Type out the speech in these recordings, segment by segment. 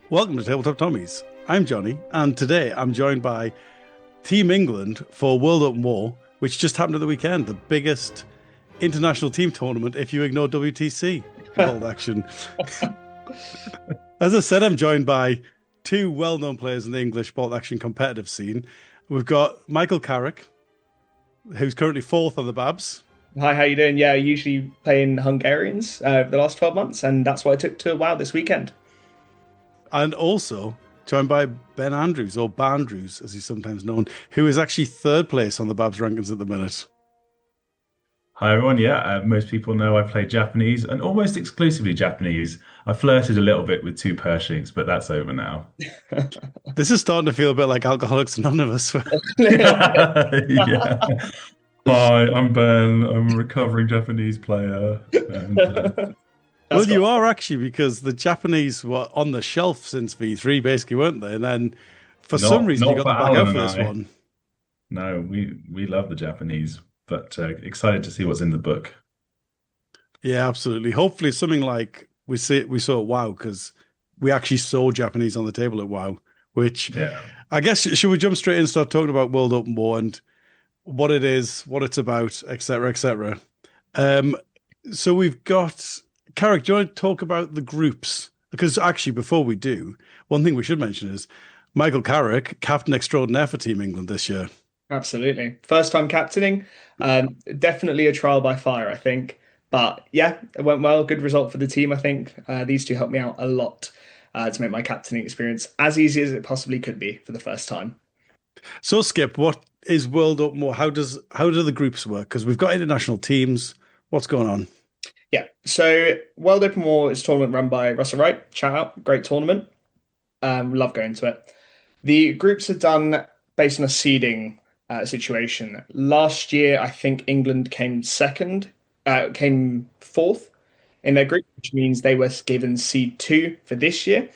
Welcome to Tabletop Tommies. I'm Jonny, and today I'm joined by Team England for World Open War, which just happened at the weekend, the biggest international team tournament if you ignore WTC Bold Action. As I said, I'm joined by two well-known players in the English Bolt Action competitive scene. We've got Michael Carrick, who's currently fourth on the Babs. Hi, how you doing? Yeah, I usually playing Hungarians the last 12 months, and that's what I took to WoW this weekend. And also joined by Ben Andrews, or Bandrews, as he's sometimes known, who is actually third place on the Babs rankings at the minute. Hi everyone, most people know I play Japanese and almost exclusively Japanese. I flirted a little bit with two Pershings, but that's over now. This is starting to feel a bit like Alcoholics Anonymous. Yeah. Hi, I'm Ben. I'm a recovering Japanese player. Well, you are actually, because the Japanese were on the shelf since V3, basically, weren't they? And then for some reason, you got them back out for this one. No, we love the Japanese, but excited to see what's in the book. Yeah, absolutely. Hopefully, something like we saw at WoW, because we actually saw Japanese on the table at WoW. Which, I guess, should we jump straight in and start talking about World Open War and what it is, what it's about, etc., etc. So we've got. Carrick, do you want to talk about the groups? Because actually, before we do, one thing we should mention is Michael Carrick, captain extraordinaire for Team England this year. Absolutely. First time captaining. Definitely a trial by fire, I think. But yeah, it went well. Good result for the team, I think. These two helped me out a lot to make my captaining experience as easy as it possibly could be for the first time. So, Skip, what is World Open War? How do the groups work? Because we've got international teams. What's going on? Yeah, so World Open War is a tournament run by Russell Wright. Shout out, great tournament. Love going to it. The groups are done based on a seeding situation. Last year, I think England came fourth in their group, which means they were given seed 2 for this year.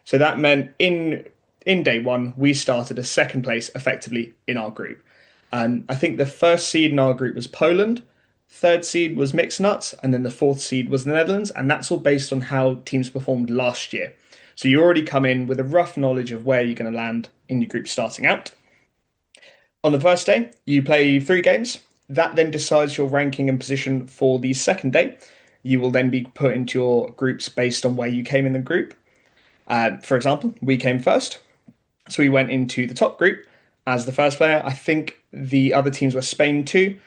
So that meant in day one, we started a second place effectively in our group. I think the first seed in our group was Poland. Third seed was Mixed Nuts, and then the fourth seed was the Netherlands, and that's all based on how teams performed last year. So you already come in with a rough knowledge of where you're going to land in your group starting out. On the first day, you play 3 games. That then decides your ranking and position for the second day. You will then be put into your groups based on where you came in the group. For example, we came first, so we went into the top group as the first player. I think the other teams were Spain 2,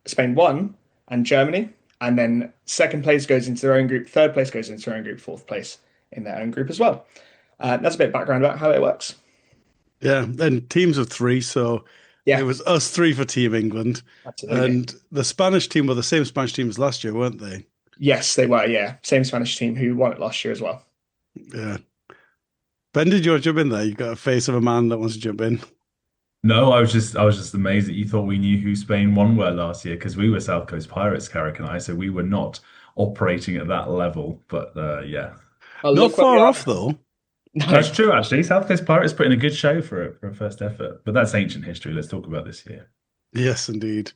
Spain 1, and Germany. And then second place goes into their own group, third place goes into their own group, fourth place in their own group as well. That's a bit of background about how it works. Yeah, and teams of 3, so it was us 3 for Team England. Absolutely. And the Spanish team were the same Spanish team as last year, weren't they? Yes, they were, yeah. Same Spanish team who won it last year as well. Yeah. Ben, did you want to jump in there? You got a face of a man that wants to jump in. No, I was just amazed that you thought we knew who Spain 1 were last year, because we were South Coast Pirates, Carrick and I, so we were not operating at that level. But yeah, not far off though. No. That's true, actually. South Coast Pirates put in a good show for a first effort, but that's ancient history. Let's talk about this year. Yes, indeed.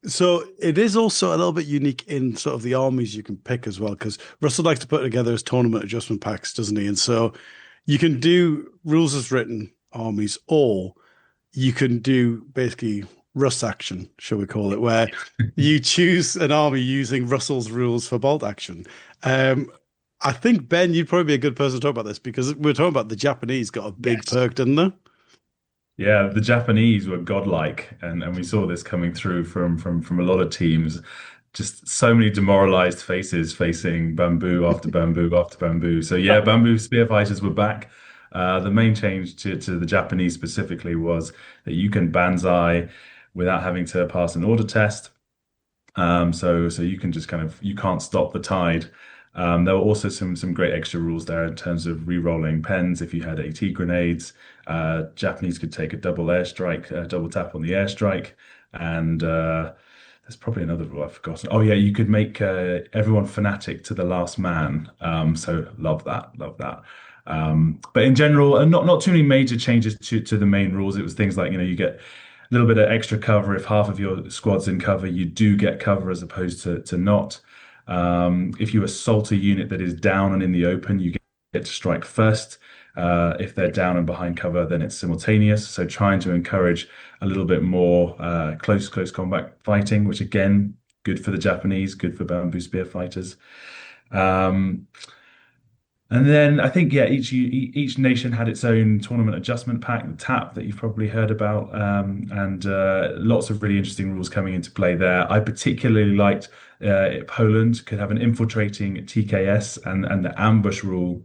So it is also a little bit unique in sort of the armies you can pick as well, because Russell likes to put together his tournament adjustment packs, doesn't he? And so you can do rules as written armies, or you can do basically Russ action, shall we call it, where you choose an army using Russell's rules for bolt action. I think, Ben, you'd probably be a good person to talk about this, because we're talking about the Japanese got a big perk, didn't they? Yeah, the Japanese were godlike, and we saw this coming through from a lot of teams. Just so many demoralized faces facing bamboo after bamboo after bamboo. So yeah, bamboo spear fighters were back. The main change to the Japanese specifically was that you can banzai without having to pass an order test. So you can just you can't stop the tide. There were also some great extra rules there in terms of re-rolling pens if you had AT grenades. Japanese could take a double airstrike, double tap on the airstrike, and there's probably another rule I've forgotten. Oh yeah, you could make everyone fanatic to the last man. So love that. But in general, not too many major changes to the main rules. It was things like, you get a little bit of extra cover. If half of your squad's in cover, you do get cover as opposed to not. If you assault a unit that is down and in the open, you to strike first. If they're down and behind cover, then it's simultaneous. So trying to encourage a little bit more close combat fighting, which again, good for the Japanese, good for bamboo spear fighters. And then I think, yeah, each nation had its own tournament adjustment pack, the TAP that you've probably heard about, and lots of really interesting rules coming into play there. I particularly liked Poland could have an infiltrating TKS, and the ambush rule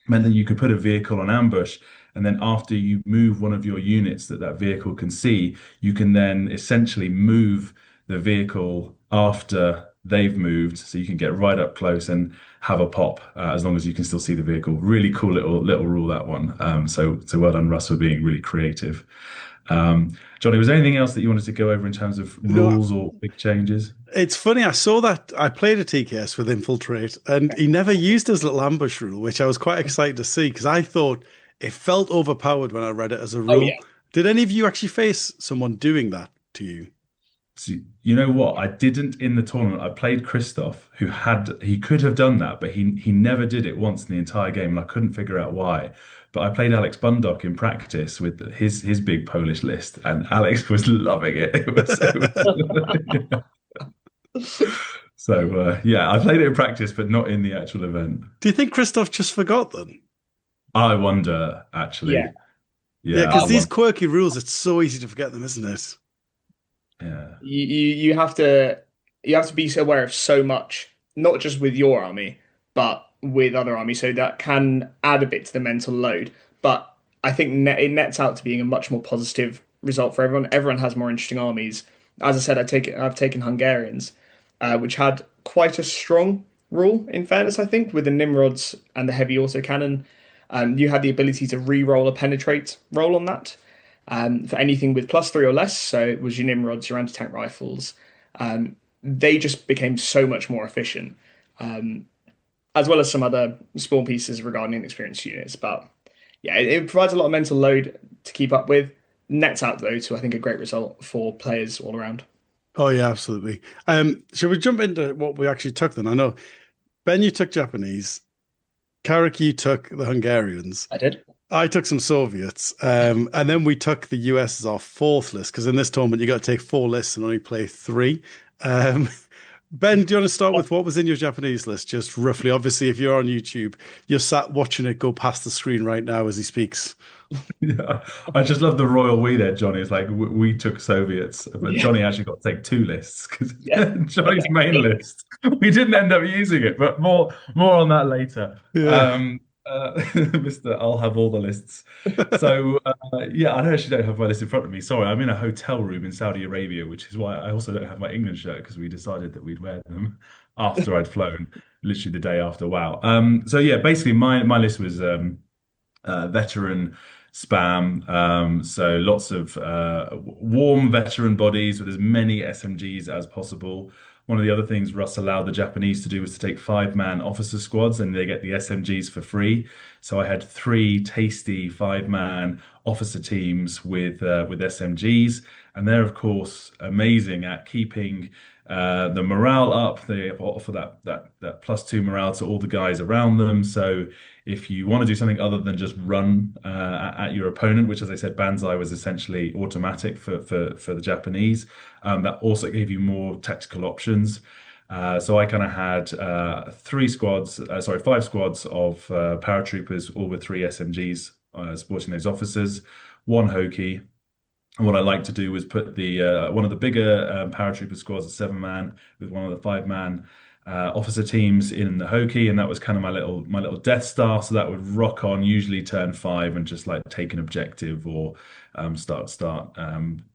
meant that you could put a vehicle on ambush, and then after you move one of your units that vehicle can see, you can then essentially move the vehicle after they've moved, so you can get right up close and have a pop as long as you can still see the vehicle. Really cool little rule, that one. So well done, Russ, for being really creative. Jonny, was there anything else that you wanted to go over in terms of rules or big changes? It's funny, I saw that I played a TKS with Infiltrate, and he never used his little ambush rule, which I was quite excited to see because I thought it felt overpowered when I read it as a rule. yeah. Did any of you actually face someone doing that to you? So, you know what? I didn't in the tournament. I played Christoph, he could have done that, but he never did it once in the entire game, and I couldn't figure out why. But I played Alex Bundock in practice with his big Polish list, and Alex was loving it. So yeah, I played it in practice, but not in the actual event. Do you think Christoph just forgot then? I wonder, actually. Yeah. Yeah, because these quirky rules, it's so easy to forget them, isn't it? Yeah. You have to be so aware of so much, not just with your army, but with other armies. So that can add a bit to the mental load. But I think it nets out to being a much more positive result for everyone. Everyone has more interesting armies. As I said, I've taken Hungarians, which had quite a strong rule, in fairness, I think, with the Nimrods and the heavy autocannon. You had the ability to re-roll a penetrate roll on that. For anything with +3 or less, so it was your Nimrods, your anti-tank rifles, they just became so much more efficient, as well as some other small pieces regarding inexperienced units. But yeah, it provides a lot of mental load to keep up with. Nets out though to, I think, a great result for players all around. Oh yeah, absolutely. Shall we jump into what we actually took then? I know, Ben, you took Japanese. Carrick, you took the Hungarians. I did. I took some Soviets, and then we took the US as our fourth list, because in this tournament you got to take 4 lists and only play 3. Ben, do you want to start with what was in your Japanese list, just roughly? Obviously, if you're on YouTube, you're sat watching it go past the screen right now as he speaks. Yeah, I just love the royal we there, Jonny. It's like we took Soviets, but Jonny actually got to take 2 lists because Jonny's main list. We didn't end up using it, but more on that later. Yeah. Mr. I'll have all the lists. So yeah, I actually don't have my list in front of me. Sorry, I'm in a hotel room in Saudi Arabia, which is why I also don't have my England shirt, because we decided that we'd wear them after I'd flown, literally the day after. Wow. So yeah, basically my list was veteran spam. So lots of warm veteran bodies with as many SMGs as possible. One of the other things Russ allowed the Japanese to do was to take 5-man officer squads, and they get the SMGs for free. So I had 3 tasty 5-man officer teams with SMGs, and they're of course amazing at keeping the morale up. They offer that +2 morale to all the guys around them. So if you want to do something other than just run at your opponent, which, as I said, Banzai was essentially automatic for the Japanese, that also gave you more tactical options. So I kind of had 5 squads of paratroopers, all with 3 SMGs supporting those officers, 1 Hoki. And what I like to do was put the one of the bigger paratrooper squads, a 7-man, with one of the 5-man officer teams in the Hoki, and that was kind of my little Death Star. So that would rock on usually turn 5 and just like take an objective or start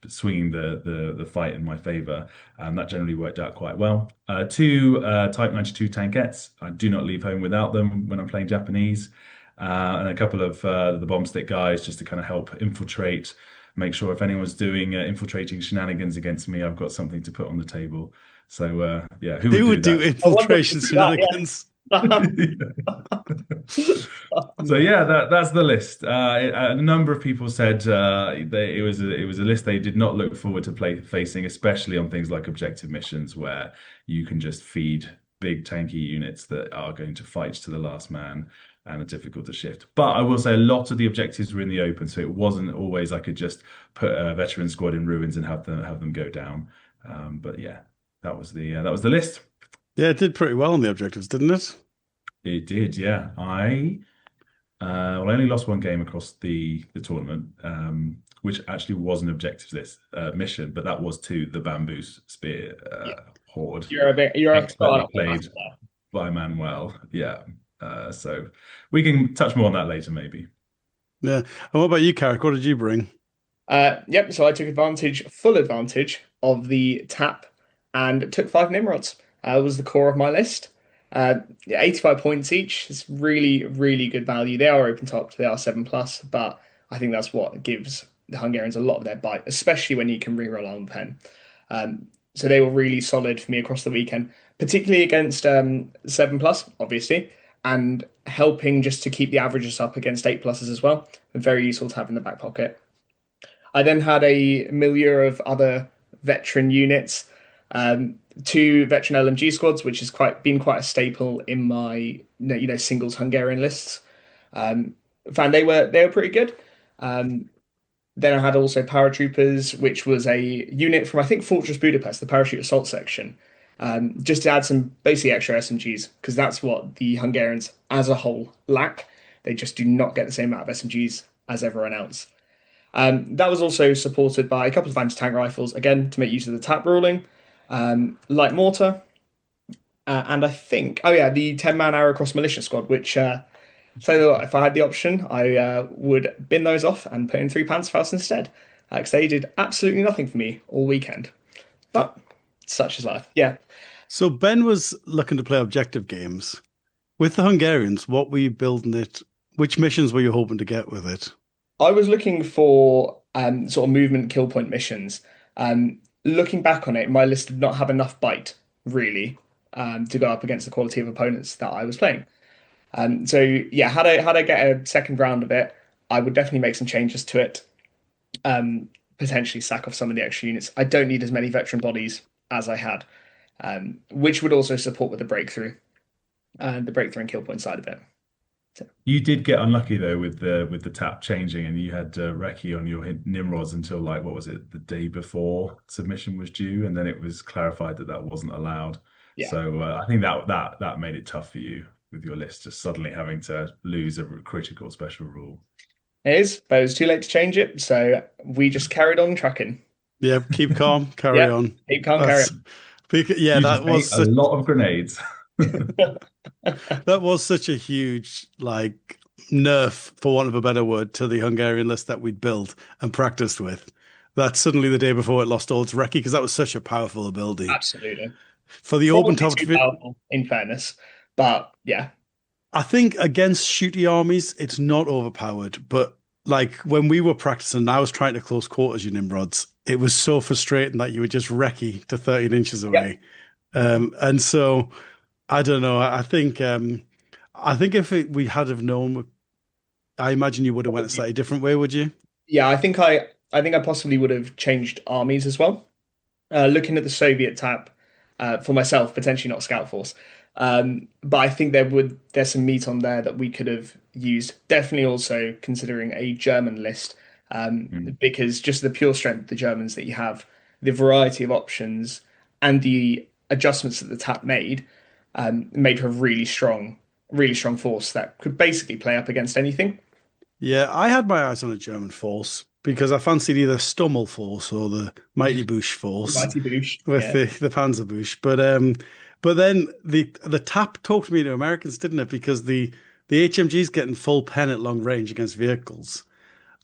swinging the fight in my favor. That generally worked out quite well. 2 Type 92 tankettes. I do not leave home without them when I'm playing Japanese, and a couple of the bomb stick guys just to kind of help infiltrate. Make sure if anyone's doing infiltrating shenanigans against me, I've got something to put on the table. So yeah, who would do infiltration shenanigans? So yeah, that's the list. A number of people said it was a list they did not look forward to facing, especially on things like objective missions where you can just feed big tanky units that are going to fight to the last man. and are difficult to shift. But I will say a lot of the objectives were in the open, so it wasn't always I could just put a veteran squad in ruins and have them go down. But yeah, that was the list. Yeah, it did pretty well on the objectives, didn't it? It did, yeah. I only lost one game across the tournament, which actually was an objectives list mission, but that was to the bamboo spear horde. You're expertly played by Manuel. Yeah. So we can touch more on that later, maybe. Yeah. And what about you, Carrick? What did you bring? Yep. So I took full advantage of the tap, and took 5 Nimrods. Was the core of my list. 85 points each. It's really, really good value. They are open topped. They are 7+, but I think that's what gives the Hungarians a lot of their bite, especially when you can reroll on pen. So they were really solid for me across the weekend, particularly against 7+, obviously, and helping just to keep the averages up against 8+s as well. Very useful to have in the back pocket. I then had a milieu of other veteran units. 2 veteran LMG squads, which has been quite a staple in my singles Hungarian lists. Found they were pretty good. Then I had also paratroopers, which was a unit from I think Fortress Budapest, the parachute assault section, just to add some basically extra SMGs, because that's what the Hungarians as a whole lack. They just do not get the same amount of SMGs as everyone else. That was also supported by a couple of anti-tank rifles, again to make use of the tap ruling. Light mortar, and I think, the 10-man arrow cross militia squad, which, so if I had the option, I would bin those off and put in 3 Panzerfaust instead, because they did absolutely nothing for me all weekend. But such is life, yeah. So Ben was looking to play objective games. With the Hungarians, what were you building it? Which missions were you hoping to get with it? I was looking for sort of movement kill point missions. Looking back on it, my list did not have enough bite, really, to go up against the quality of opponents that I was playing. So yeah, had I get a second round of it, I would definitely make some changes to it. Potentially sack off some of the extra units. I don't need as many veteran bodies as I had, which would also support with the breakthrough and kill point side of it. So. You did get unlucky though with the tap changing, and you had Recce on your Nimrods until what was it, the day before submission was due, and then it was clarified that wasn't allowed. Yeah. So I think that made it tough for you with your list, just suddenly having to lose a critical special rule. It is, but it was too late to change it, so we just carried on trucking. Yeah, keep calm, carry on. Keep calm, carry on. Yeah, that was a lot of grenades. That was such a huge nerf, for want of a better word, to the Hungarian list that we'd built and practiced with. That suddenly the day before it lost all its Recce, because that was such a powerful ability. Absolutely. For the Probably open top, too powerful, in fairness, but yeah. I think against shooty armies, it's not overpowered. But when we were practicing, and I was trying to close quarters you Nimrods, it was so frustrating that you would just Recce to 13 inches away. Yep. And so I don't know. I think if we had have known, I imagine you would have went a slightly different way, would you? Yeah, I think I possibly would have changed armies as well. Looking at the Soviet tap for myself, potentially not Scout Force, but I think there's some meat on there that we could have used. Definitely also considering a German list, because just the pure strength of the Germans that you have, the variety of options, and the adjustments that the tap made her a really strong force that could basically play up against anything. Yeah, I had my eyes on a German force because I fancied either Stummel force or the Mighty Bush force. Mighty Bush. With the Panzerbush. But then the tap talked me to Americans, didn't it? Because the HMG's getting full pen at long range against vehicles.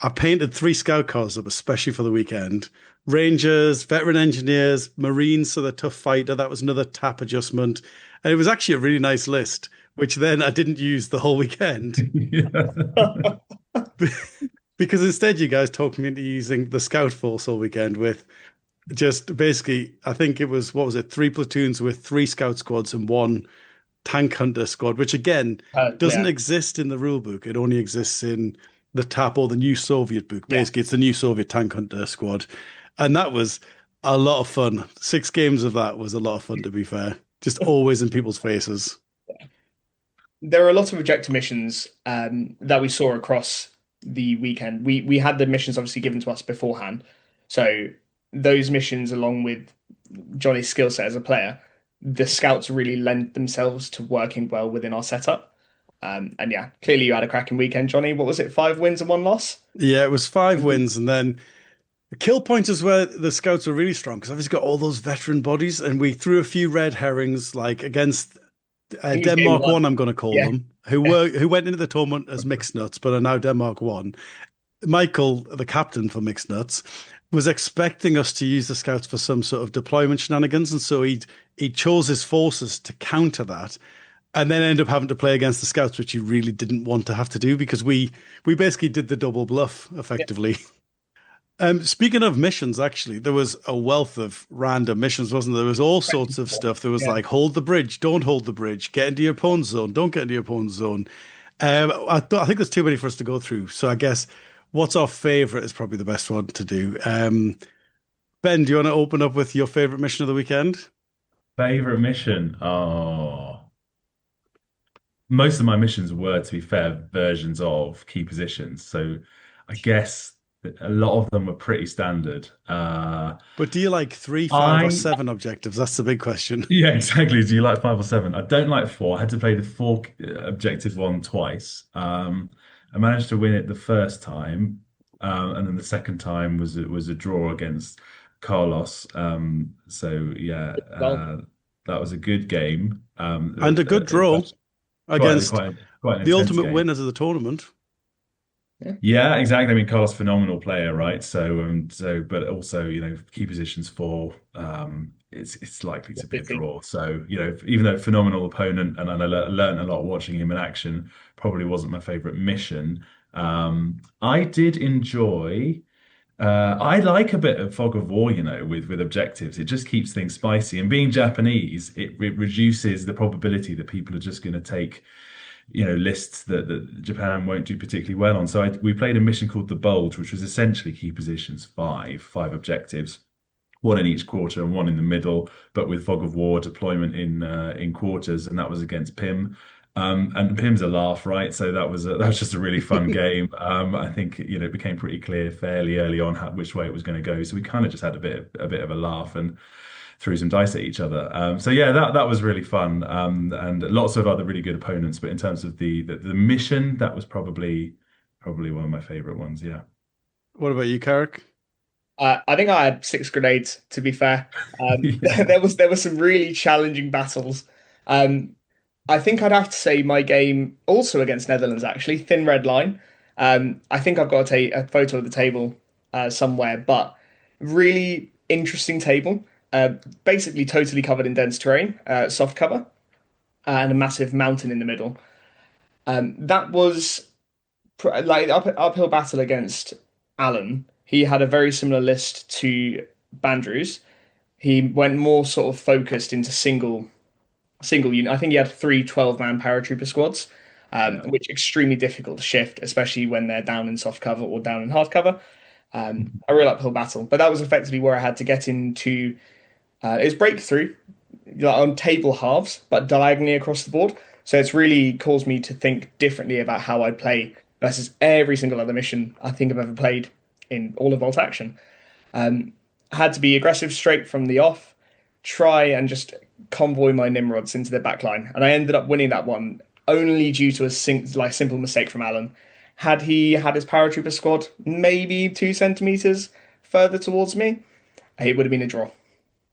I painted 3 scout cars up, especially for the weekend. Rangers, veteran engineers, Marines, so the tough fighter. That was another tap adjustment. And it was actually a really nice list, which then I didn't use the whole weekend. Because instead you guys talked me into using the scout force all weekend with just basically, I think it was, 3 platoons with 3 scout squads and 1 tank hunter squad, which again doesn't exist in the rule book. It only exists in the TAP or the new Soviet book. Basically, it's the new Soviet tank hunter squad. And that was a lot of fun. 6 games of that was a lot of fun, to be fair. Just always in people's faces. there are a lot of objective missions that we saw across the weekend. We had the missions obviously given to us beforehand, so those missions, along with Johnny's skill set as a player, the scouts really lend themselves to working well within our setup. And yeah, clearly you had a cracking weekend, Johnny. What was it? 5 wins and 1 loss? Yeah, it was 5 wins, and then the kill point is where the scouts were really strong because obviously got all those veteran bodies, and we threw a few red herrings like against I think it was game Denmark one. one. I'm going to call Yeah. them who went into the tournament as mixed nuts, but are now Denmark one. Michael, the captain for mixed nuts, was expecting us to use the scouts for some sort of deployment shenanigans, and so he chose his forces to counter that, and then end up having to play against the scouts, which he really didn't want to have to do because we basically did the double bluff effectively. Speaking of missions, actually, there was a wealth of random missions, wasn't there? There was all sorts of stuff. There was Yeah. like hold the bridge, don't hold the bridge, get into your opponent's zone, don't get into your opponent's zone. I think there's too many for us to go through. So I guess what's our favorite is probably the best one to do. Ben, do you want to open up with your favorite mission of the weekend? Favorite mission? Oh, most of my missions were, to be fair, versions of key positions. So I guess a lot of them were pretty standard. But do you like 3, 5, or I 7 objectives? That's the big question. Yeah, exactly. Do you like 5 or 7? I don't like 4. I had to play the 4 objective one twice. I managed to win it the first time, and then the second time was a draw against Carlos. So yeah, Well, that was a good game. And a good draw against Quite an the intense ultimate game. winners of the tournament. Yeah, exactly. I mean, Carlos, phenomenal player, right? But also, key positions for, it's likely to be a 50. draw. So, even though phenomenal opponent, and I learned a lot watching him in action, probably wasn't my favorite mission. I did enjoy. I like a bit of fog of war, with objectives. It just keeps things spicy. And being Japanese, it reduces the probability that people are just going to take lists that Japan won't do particularly well on. So we played a mission called the Bulge, which was essentially key positions, five objectives, one in each quarter and one in the middle, but with fog of war deployment in quarters, and that was against Pim. And Pim's a laugh, right? So that was just a really fun game. I think it became pretty clear fairly early on which way it was going to go. So we kind of just had a bit of a laugh and threw some dice at each other. So yeah, that was really fun, and lots of other really good opponents. But in terms of the mission, that was probably one of my favorite ones. Yeah. What about you, Carrick? I think I had 6 grenades, to be fair. Yeah. There were some really challenging battles. Um, I think I'd have to say my game also against Netherlands, actually, thin red line. I think I've got a photo of the table somewhere, but really interesting table. Basically totally covered in dense terrain, soft cover, and a massive mountain in the middle. That was like uphill battle against Alan. He had a very similar list to Bandrews. He went more sort of focused into single unit. I think he had 3 12-man paratrooper squads, Yeah. which extremely difficult to shift, especially when they're down in soft cover or down in hard cover. A real uphill battle. But that was effectively where I had to get into. It's breakthrough on table halves, but diagonally across the board. So it's really caused me to think differently about how I play versus every single other mission I think I've ever played in all of Volt Action. Had to be aggressive straight from the off, try and just convoy my Nimrods into the back line. And I ended up winning that one only due to a simple mistake from Alan. Had he had his paratrooper squad maybe 2 centimeters further towards me, it would have been a draw.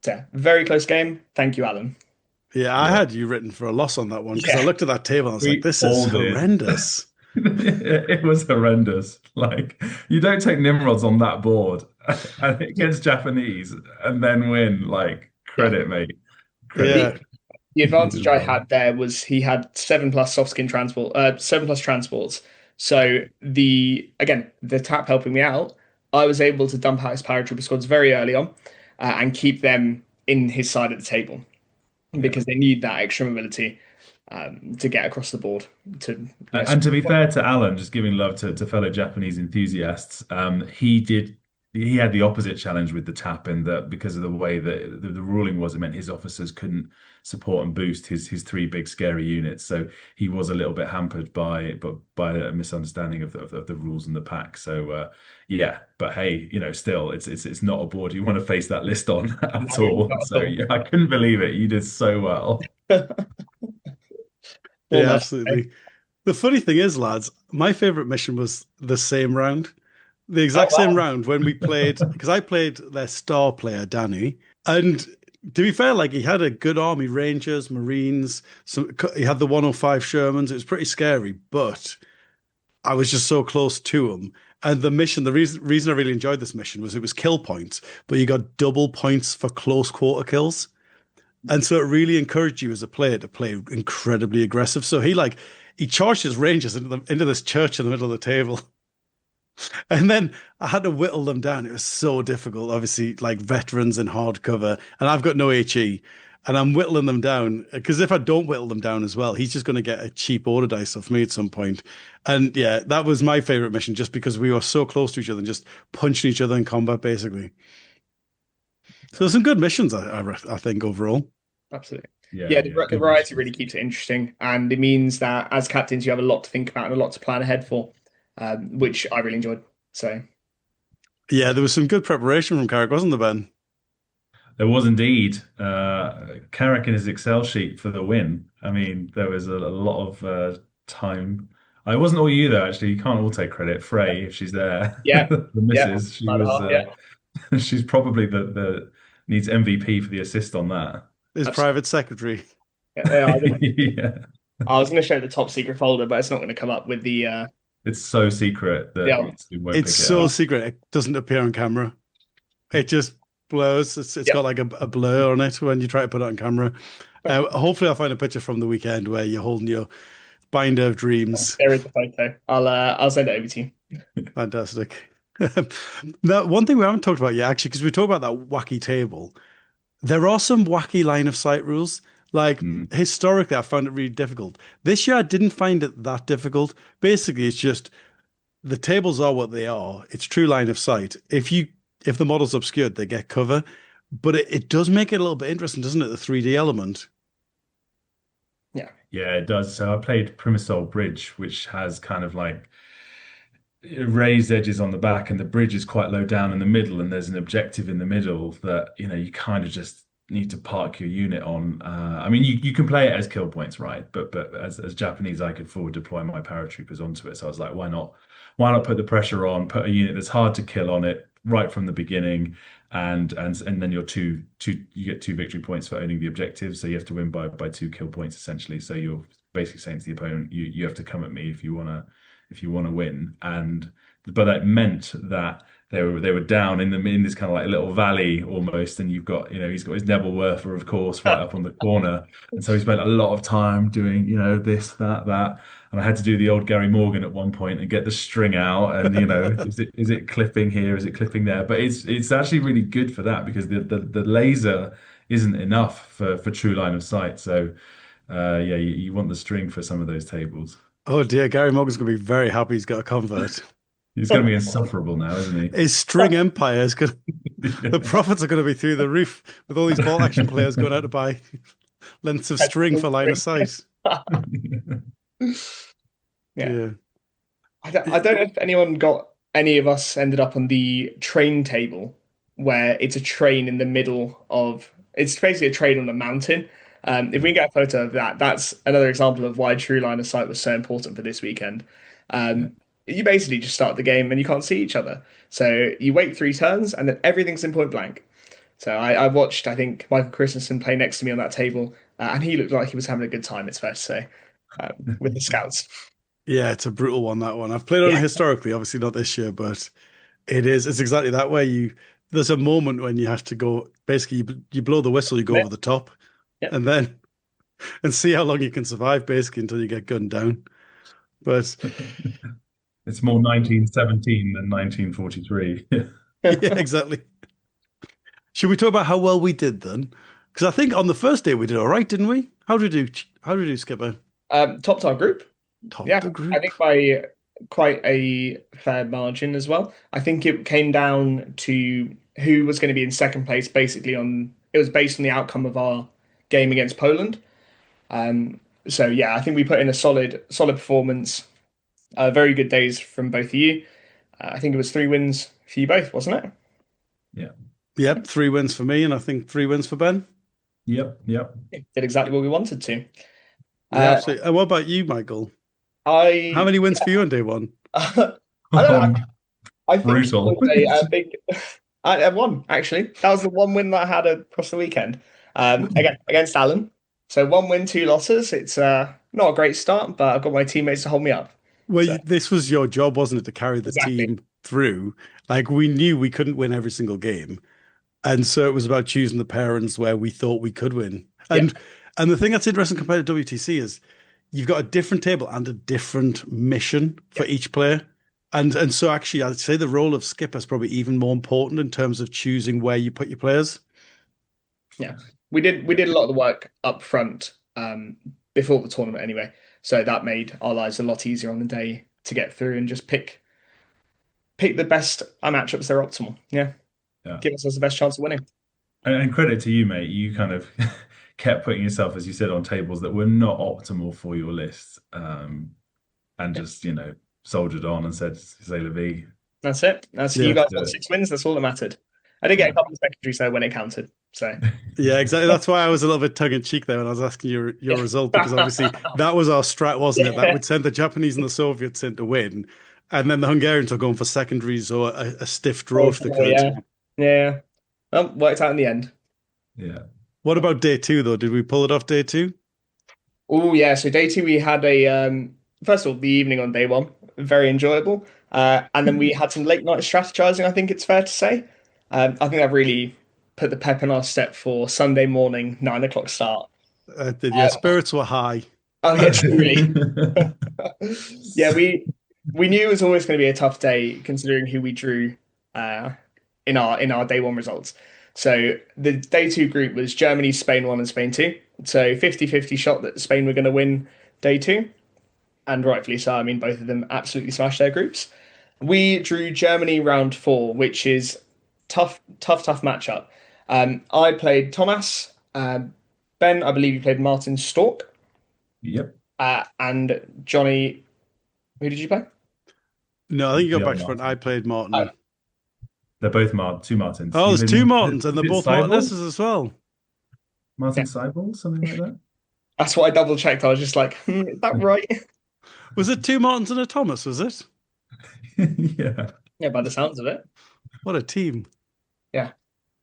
So, very close game. Thank you, Alan. Yeah, I Yeah. had you written for a loss on that one because I Yeah. looked at that table and I was like, We this all is did. horrendous. It was horrendous. Like, you don't take Nimrods on that board against Japanese and then win. Like, Yeah. credit, mate. Yeah. Credit. The advantage I had there was he had 7+ soft skin transport, 7+ transports. So the tap helping me out, I was able to dump out his paratrooper squads very early on, and keep them in his side of the table Yeah. because they need that extra mobility to get across the board. And to be fair to Alan, just giving love to fellow Japanese enthusiasts, he did he had the opposite challenge with the tap in that because of the way that the ruling was, it meant his officers couldn't support and boost his three big scary units. So he was a little bit hampered by a misunderstanding of the rules in the pack. So yeah, but hey, still it's not a board you want to face that list on at all. So yeah, I couldn't believe it. You did so well. Yeah, absolutely. The funny thing is, lads, my favorite mission was the same round. The exact same round when we played, because I played their star player, Danny. And to be fair, like he had a good army, Rangers, Marines, he had the 105 Shermans. It was pretty scary, but I was just so close to him. And the mission, the reason I really enjoyed this mission was it was kill points, but you got double points for close quarter kills. And so it really encouraged you as a player to play incredibly aggressive. So he charged his Rangers into this church in the middle of the table. And then I had to whittle them down. It was so difficult, obviously, like veterans in hardcover. And I've got no HE. And I'm whittling them down because if I don't whittle them down as well, he's just going to get a cheap order dice off me at some point. And yeah, that was my favorite mission just because we were so close to each other and just punching each other in combat, basically. So some good missions, I think, overall. Absolutely. Yeah, the variety really keeps it interesting. And it means that as captains, you have a lot to think about and a lot to plan ahead for. Which I really enjoyed. So, yeah, there was some good preparation from Carrick, wasn't there, Ben? There was indeed. Carrick in his Excel sheet for the win. I mean, there was a lot of time. I wasn't all you though. Actually, you can't all take credit. Frey, if she's there, yeah, the missus, she was. She's probably the needs MVP for the assist on that. His private secretary. Yeah, I was going to show the top secret folder, but it's not going to come up with the. It's so secret that it's so secret it doesn't appear on camera. It just blurs. It's got like a blur on it when you try to put it on camera. Hopefully, I'll find a picture from the weekend where you're holding your binder of dreams. There is the photo. I'll send it over to you. Fantastic. Now, one thing we haven't talked about yet, actually, because we talked about that wacky table. There are some wacky line of sight rules. Like historically, I found it really difficult. This year, I didn't find it that difficult. Basically, it's just the tables are what they are. It's true line of sight. If the model's obscured, they get cover. But it does make it a little bit interesting, doesn't it? The 3D element. Yeah, it does. So I played Primisol Bridge, which has kind of like raised edges on the back, and the bridge is quite low down in the middle, and there's an objective in the middle that you kind of just need to park your unit on. I mean, you can play it as kill points, right? But as Japanese, I could forward deploy my paratroopers onto it. So I was like, why not put the pressure on, put a unit that's hard to kill on it right from the beginning, and then you get 2 victory points for owning the objective. So you have to win by 2 kill points essentially. So you're basically saying to the opponent, you have to come at me if you wanna win. But that meant that they were down in this kind of like little valley almost, and you've got he's got his Nebelwerfer, of course, right up on the corner, and so he spent a lot of time doing this, that, and I had to do the old Gary Morgan at one point and get the string out, and is it clipping here, is it clipping there? But it's actually really good for that because the laser isn't enough for true line of sight. So you want the string for some of those tables. Oh dear, Gary Morgan's going to be very happy he's got a convert. He's going to be insufferable now, isn't he? His string empire is going to, the profits are going to be through the roof with all these ball action players going out to buy lengths of string for line of sight. Yeah. I don't know if any of us ended up on the train table where it's a train in the middle of, it's basically a train on a mountain. If we can get a photo of that, that's another example of why true line of sight was so important for this weekend. You basically just start the game and you can't see each other. So you wait 3 turns and then everything's in point blank. So I watched, I think, Michael Christensen play next to me on that table, and he looked like he was having a good time, it's fair to say, with the scouts. Yeah, it's a brutal one, that one. I've played on it historically, obviously not this year, but it's exactly that way. There's a moment when you have to go, basically you blow the whistle, you go over the top, and then see how long you can survive, basically, until you get gunned down. But it's more 1917 than 1943. Yeah, exactly. Should we talk about how well we did then? Because I think on the first day we did all right, didn't we? How did we do, Skipper? Top to our group. Top the group. I think by quite a fair margin as well. I think it came down to who was going to be in second place, basically it was based on the outcome of our game against Poland. So yeah, I think we put in a solid performance. Very good days from both of you. I think it was 3 wins for you both, wasn't it? Yeah. Yep, 3 wins for me, and I think 3 wins for Ben. Yep. Did exactly what we wanted to. Yeah, absolutely. And what about you, Michael? How many wins for you on day one? I don't know. I think it Brutal. was a big. I won, actually. That was the one win that I had across the weekend against Alan. So 1 win, 2 losses. It's not a great start, but I've got my teammates to hold me up. Well, So, this was your job, wasn't it, to carry the exactly. team through? Like, we knew we couldn't win every single game. And so it was about choosing the pairings where we thought we could win. And the thing that's interesting compared to WTC is you've got a different table and a different mission for each player. And so actually I'd say the role of skipper is probably even more important in terms of choosing where you put your players. Yeah. We did a lot of the work up front before the tournament anyway. So that made our lives a lot easier on the day to get through and just pick the best matchups that are optimal. Yeah. Give us the best chance of winning. And credit to you, mate. You kind of kept putting yourself, as you said, on tables that were not optimal for your list, and just soldiered on and said, "C'est la vie." That's it. You guys got 6 wins. That's all that mattered. I did get a couple of secondaries though when it counted. So yeah, exactly. That's why I was a little bit tongue in cheek there when I was asking your result, because obviously that was our strat, wasn't it? That would send the Japanese and the Soviets in to win, and then the Hungarians are going for secondaries or a stiff draw if they could. Yeah. Well, worked out in the end. Yeah. What about day 2 though? Did we pull it off day 2? Oh yeah. So day 2 we had a first of all the evening on day 1, very enjoyable, and then we had some late night strategizing. I think it's fair to say. I think that really put the pep in our step for Sunday morning 9 o'clock start. Yeah, spirits were high. Oh yeah, truly. Yeah, we knew it was always going to be a tough day considering who we drew in our day 1 results. So the day 2 group was Germany, Spain 1 and Spain 2. So 50-50 shot that Spain were going to win day 2. And rightfully so. I mean, both of them absolutely smashed their groups. We drew Germany round 4, which is tough matchup. I played Thomas. Ben, I believe you played Martin Stork. Yep. And Jonny, who did you play? No, I think you got back to front. I played Martin. They're both two Martins. Oh, there's 2 Martins, and they're both Martinesses as well. Martin Seibel, something like that. That's what I double checked. I was just like, is that right? Was it 2 Martins and a Thomas? Was it? Yeah. Yeah, by the sounds of it. What a team! Yeah.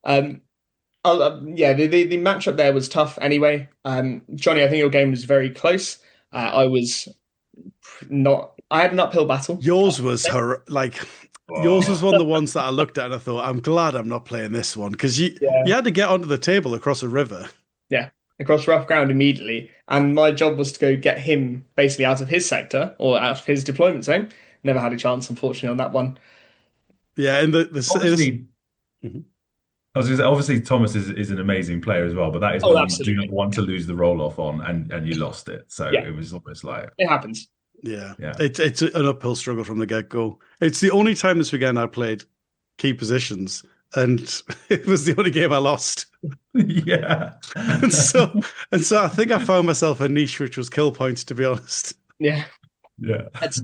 The matchup there was tough anyway. Jonny, I think your game was very close. I was not. I had an uphill battle. Yours was yours was one of the ones that I looked at and I thought, I'm glad I'm not playing this one, because you had to get onto the table across a river. Yeah, across rough ground immediately, and my job was to go get him basically out of his sector or out of his deployment zone. Never had a chance, unfortunately, on that one. Yeah, and obviously, I was going to say, obviously Thomas is an amazing player as well, but that is one you do not want to lose the roll off on, and you lost it. So it was almost like it happens. Yeah. It's an uphill struggle from the get-go. It's the only time this weekend I played key positions, and it was the only game I lost. Yeah. and so I think I found myself a niche which was kill points, to be honest. Yeah. Yeah. That's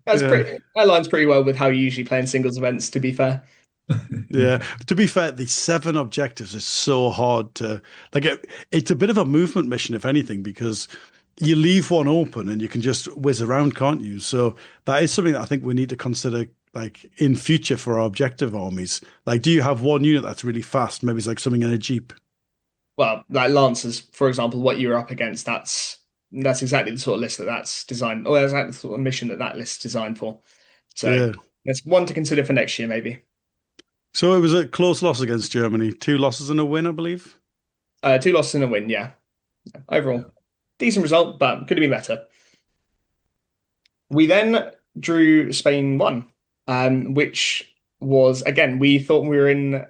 pretty. That aligns pretty well with how you usually play in singles events, to be fair. Yeah. To be fair, the 7 objectives is so hard to it's a bit of a movement mission, if anything, because you leave one open and you can just whiz around, can't you? So that is something that I think we need to consider, like, in future for our objective armies. Like, do you have one unit that's really fast? Maybe it's like something in a Jeep. Well, like Lancers, for example, what you're up against, that's exactly the sort of list that's designed, or that's exactly the sort of mission that list's designed for. So that's one to consider for next year, maybe. So it was a close loss against Germany. 2 losses and a win, I believe. 2 losses and a win, yeah. Overall, decent result, but could have been better. We then drew Spain 1, which was, again, we thought we were in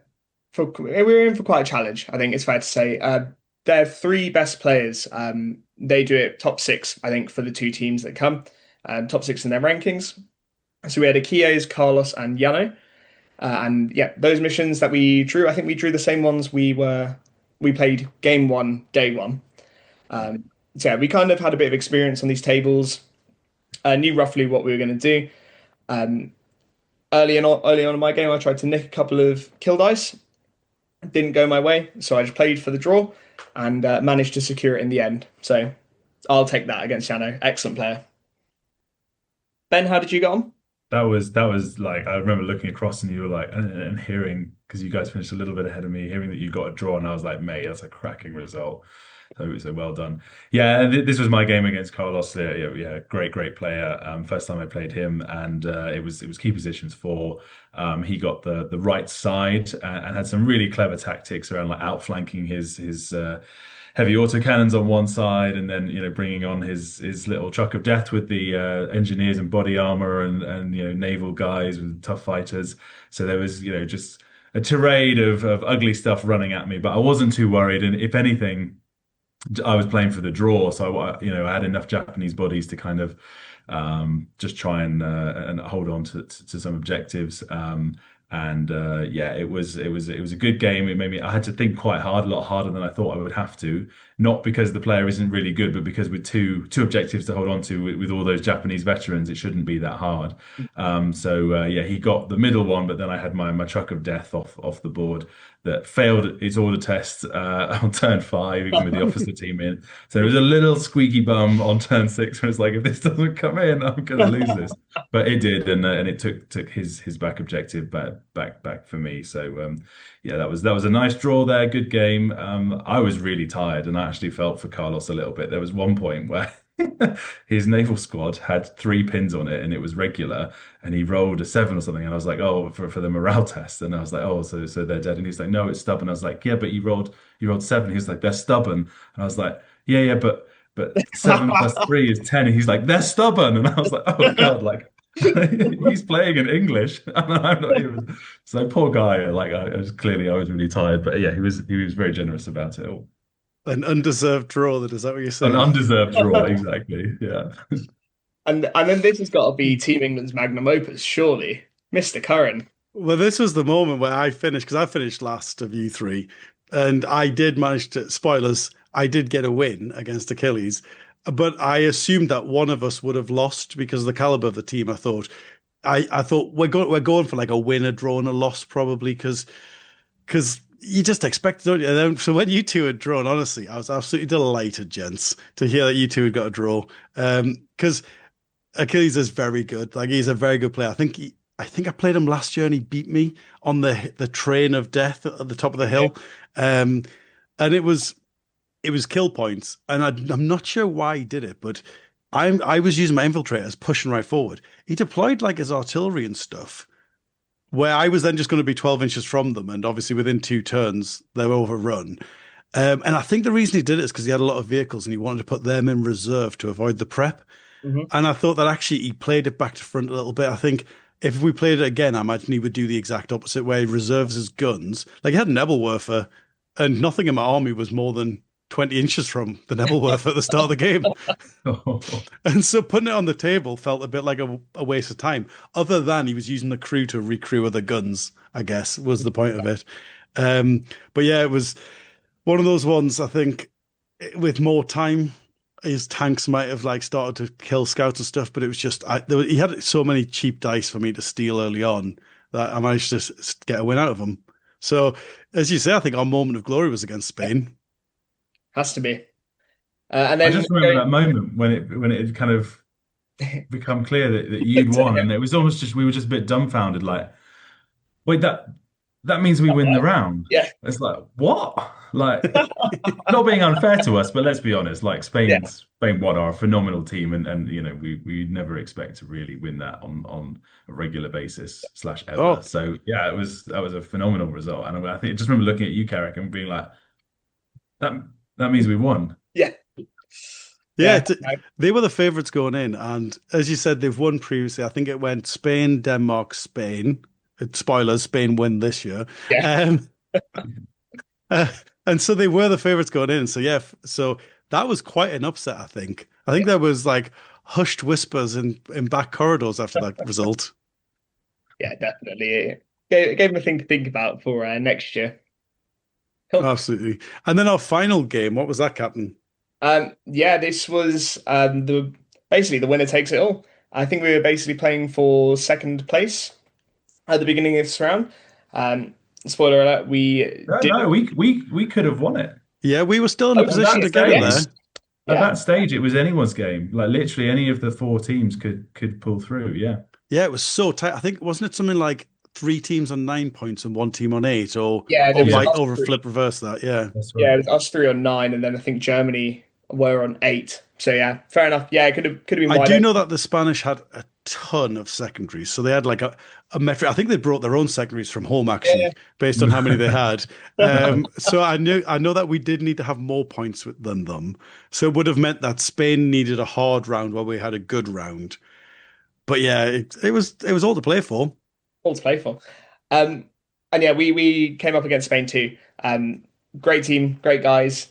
for quite a challenge. I think it's fair to say. Their 3 best players, they do it top 6, I think, for the 2 teams that come, top 6 in their rankings. So we had Akies, Carlos, and Yano. And yeah, those missions that we drew, I think we drew the same ones we played game one, day one. So yeah, we kind of had a bit of experience on these tables, knew roughly what we were going to do. Um, early on in my game, I tried to nick a couple of kill dice. Didn't go my way, so I just played for the draw and managed to secure it in the end. So I'll take that against Yano. Excellent player. Ben, how did you get on? That was like I remember looking across and you were like and hearing because you guys finished a little bit ahead of me, hearing that you got a draw, and I was like, mate, that's a cracking result. So well done. Yeah, this was my game against Carlos. Yeah, great player. First time I played him, and it was key positions for. He got the right side and had some really clever tactics around like outflanking his heavy autocannons on one side, and then bringing on his little truck of death with the engineers and body armor and naval guys with tough fighters. So there was just a tirade of ugly stuff running at me, but I wasn't too worried. And if anything, I was playing for the draw, so I had enough Japanese bodies to kind of just try and hold on to some objectives. Yeah, it was a good game. It made me. I had to think quite hard, a lot harder than I thought I would have to. Not because the player isn't really good, but because with two objectives to hold on to with all those Japanese veterans, it shouldn't be that hard. Yeah, he got the middle one, but then I had my truck of death off the board that failed its order test on turn 5, even with the officer team in. So it was a little squeaky bum on turn 6, where it's like, if this doesn't come in, I'm going to lose this. But it did, and it took his back objective back for me. So yeah, that was a nice draw there. Good game. I was really tired, and I actually felt for Carlos a little bit. There was one point where his naval squad had 3 pins on it, and it was regular, and he rolled a 7 or something, and I was like, oh, for the morale test, and I was like, oh, so they're dead, and he's like, no, it's stubborn. I was like, yeah, but you rolled 7. He was like, they're stubborn, and I was like, yeah, but 7 plus 3 is 10, and he's like, they're stubborn, and I was like, oh god, like he's playing in English and I'm not even. So poor guy, like I was really tired, but yeah, he was very generous about it all. An undeserved draw, is that what you're saying? An undeserved draw, exactly. Yeah. And then this has got to be Team England's magnum opus, surely, Mr. Curran. Well, this was the moment where I finished, because I finished last of you three, and I did manage to, spoilers, I did get a win against Achilles, but I assumed that one of us would have lost because of the caliber of the team. I thought we're going for like a win, a draw, and a loss probably, because you just expect it, don't you? And then, so when you two had drawn, honestly, I was absolutely delighted, gents, to hear that you two had got a draw. Because Achilles is very good. Like, he's a very good player. I think I played him last year and he beat me on the train of death at the top of the hill. And it was kill points. And I'm not sure why he did it, but I was using my infiltrators pushing right forward. He deployed like his artillery and stuff, where I was then just going to be 12 inches from them. And obviously within 2 turns, they were overrun. And I think the reason he did it is because he had a lot of vehicles and he wanted to put them in reserve to avoid the prep. Mm-hmm. And I thought that actually he played it back to front a little bit. I think if we played it again, I imagine he would do the exact opposite, where he reserves his guns. Like, he had Nebelwerfer, and nothing in my army was more than 20 inches from the Nebelwerfer at the start of the game. And so putting it on the table felt a bit like a waste of time, other than he was using the crew to recrew other guns, I guess, was the point of it. But yeah, it was one of those ones, I think, with more time, his tanks might have like started to kill scouts and stuff, but it was just, he had so many cheap dice for me to steal early on that I managed to get a win out of him. So, as you say, I think our moment of glory was against Spain. Has to be. And then I just remember that moment when it had kind of become clear that you'd won, and it was almost just, we were just a bit dumbfounded, like, wait, that means we win the round. Yeah. It's like, what? Like, not being unfair to us, but let's be honest, like Spain what are a phenomenal team, and we never expect to really win that on a regular basis / ever. Oh. So yeah, that was a phenomenal result. And I think I just remember looking at you, Carrick, and being like, that means we won. Yeah. They were the favourites going in, and as you said, they've won previously. I think it went Spain, Denmark, Spain. Spoilers, Spain win this year. Yeah. And so they were the favourites going in. So yeah, so that was quite an upset, I think. I think there was like hushed whispers in back corridors after that result. Yeah, definitely. It gave him a thing to think about for next year. Cool. Absolutely. And then our final game, what was that, Captain? Yeah, this was basically the winner takes it all. I think we were basically playing for second place at the beginning of this round. Spoiler alert, we No, did. no, we could have won it. Yeah, we were still in a Oh, position to get it there. yes. At Yeah. that stage, it was anyone's game. Like literally, any of the four teams could pull through. Yeah. Yeah, it was so tight. I think, wasn't it something like 3 teams on 9 points and 1 team on 8, or Yeah, there was us over three. flip reverse that? Yeah. That's Yeah, right. it was us 3 on 9, and then I think Germany were on 8. So yeah, fair enough. Yeah, it could have been I wide do open. know that the Spanish had a ton of secondaries, so they had like a metric. I think they brought their own secondaries from home actually, Yeah. based on how many they had. So I know that we did need to have more points than them. So it would have meant that Spain needed a hard round while we had a good round. But yeah, it was all to play for. All to play for. And yeah, we came up against Spain too. Great team, great guys.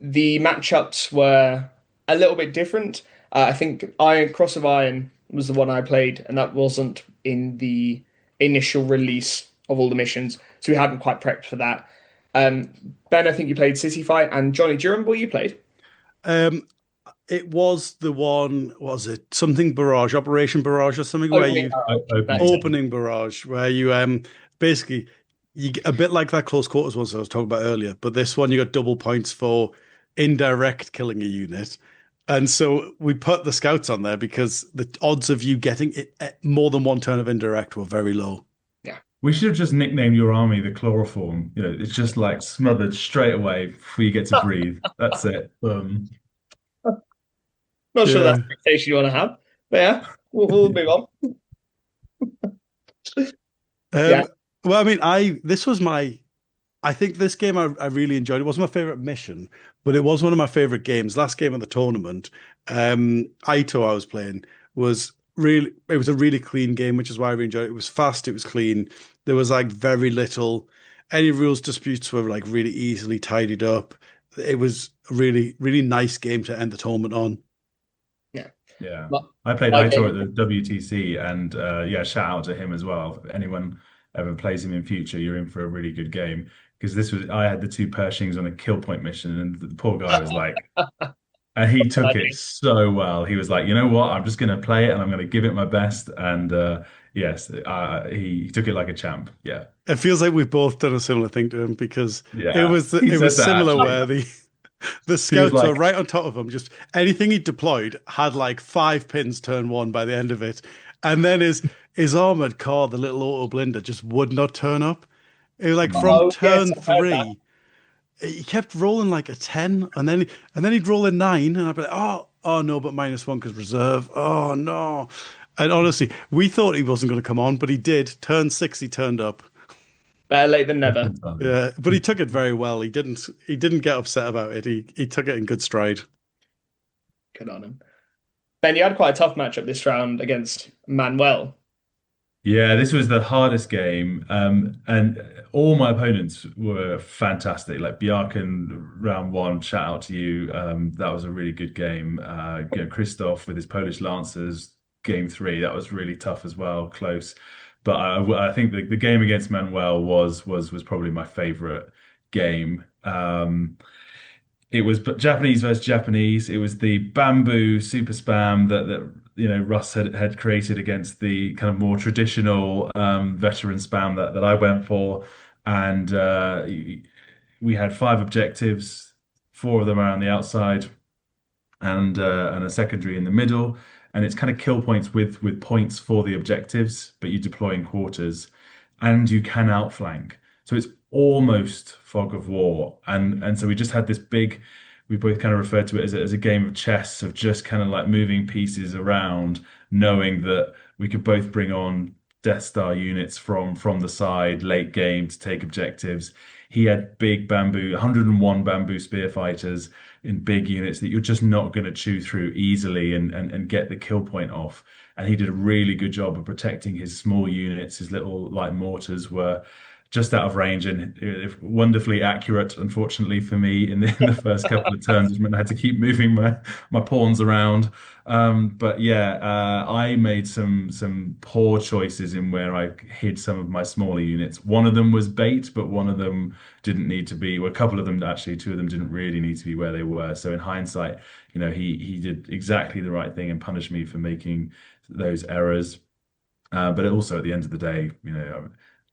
The matchups were a little bit different. I think Cross of Iron was the one I played, and that wasn't in the initial release of all the missions, so we hadn't quite prepped for that. Ben, I think you played City Fight, and Jonny, do you remember what you played? It was the one, what was it? Something Barrage, Operation Barrage or something, where you opening barrage, where you basically you get a bit like that close quarters one I was talking about earlier, but this one you got double points for indirect killing a unit. And so we put the scouts on there because the odds of you getting it more than one turn of indirect were very low. We should have just nicknamed your army the chloroform. You know, it's just like smothered straight away before you get to breathe. That's it. Not sure Yeah. that's the expectation you want to have, but yeah, we'll move on. Yeah. Well, I mean, I think this game I really enjoyed. It wasn't my favorite mission, but it was one of my favorite games. Last game of the tournament, Aito I was playing it was a really clean game, which is why I really enjoyed it. It was fast, it was clean. There was like very little, any rules disputes were like really easily tidied up. It was a really, really nice game to end the tournament on. Yeah. But- I played Okay. Aitor at the WTC, and yeah, shout out to him as well. If anyone ever plays him in future, you're in for a really good game. Because I had the 2 Pershings on a kill point mission, and the poor guy was like, and he took it so well. He was like, you know what? I'm just going to play it, and I'm going to give it my best. And yes, he took it like a champ. Yeah. It feels like we've both done a similar thing to him because Yeah. it was He said that, similar actually. where the scouts like- were right on top of him. Just anything he deployed had like 5 pins turn 1 by the end of it. And then his armored car, the little auto blinder, just would not turn up. It was like from turn yes, I've heard 3, he kept rolling like a 10, and then he'd roll a 9, and I'd be like, oh no, but -1 because reserve. Oh no. And honestly, we thought he wasn't going to come on, but he did. Turn 6, he turned up. Better late than never. Yeah, but he took it very well. He didn't get upset about it. He took it in good stride. Good on him. Ben, you had quite a tough matchup this round against Manuel. Yeah, this was the hardest game, and all my opponents were fantastic. Like Bjarkan, round 1, shout out to you. That was a really good game. Christoph with his Polish Lancers, game 3, that was really tough as well, close. But I think the game against Manuel was probably my favorite game. It was Japanese versus Japanese. It was the bamboo super spam that Russ had created against the kind of more traditional veteran spam that I went for, and we had 5 objectives, 4 of them around the outside, and a secondary in the middle. And it's kind of kill points with points for the objectives, but you deploy in quarters, and you can outflank. So it's almost fog of war, and so we just had this big. We both kind of referred to it as a game of chess, of just kind of like moving pieces around, knowing that we could both bring on Death Star units from the side late game to take objectives. He had big bamboo, 101 bamboo spear fighters in big units that you're just not going to chew through easily and get the kill point off. And he did a really good job of protecting his small units. His little light mortars were just out of range and wonderfully accurate, unfortunately for me, in the first couple of turns, which meant I had to keep moving my pawns around. But yeah, I made some poor choices in where I hid some of my smaller units. One of them was bait, but one of them didn't need to be. Well, a couple of them actually, two of them didn't really need to be where they were. So in hindsight, he did exactly the right thing and punished me for making those errors. But also at the end of the day,